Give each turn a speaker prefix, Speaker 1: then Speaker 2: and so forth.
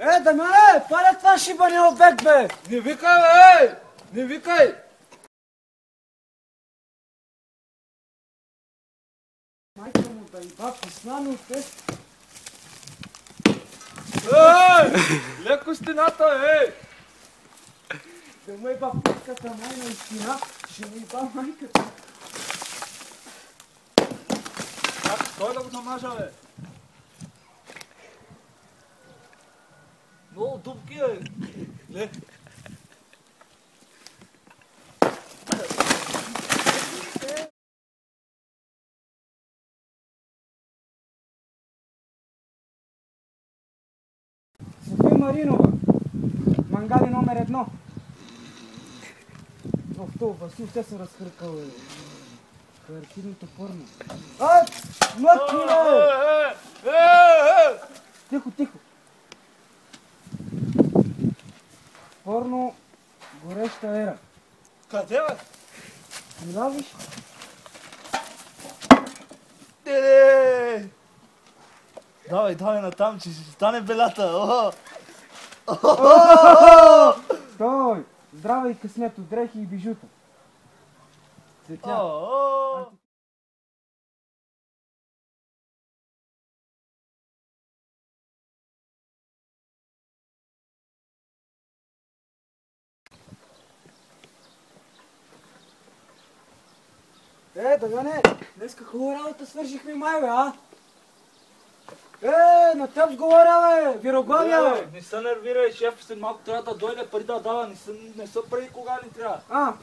Speaker 1: Дамяне, паля това шибане обект, бе!
Speaker 2: Не викай, бе! Не викай!
Speaker 1: Майка му да иба, писнами от те.
Speaker 2: Леко стената,
Speaker 1: Да му иба путката майна и стена, ще му иба майката.
Speaker 2: Той да го намажа, бе! Много дупки, бе! Ле!
Speaker 1: София Маринова, мангали номер 1. Ох, това Васил, те са разхъркал, бе. Картинното порно. Млътки, бе! Тихо, тихо. Порно, гореща ера.
Speaker 2: Къде, бе?
Speaker 1: Мила, виж?
Speaker 2: Давай натам, че ще стане белята.
Speaker 1: Стой! Здраве и късмето, дрехи и бижута. Цветя. Дамяне, днеска хубава работа свършихме май, бе, а? На теб сговоря, бе, вироглавия, бе!
Speaker 2: Не се нервирай, шеф, след малко трябва да дойде пари да дава, не са преди кога ни трябва.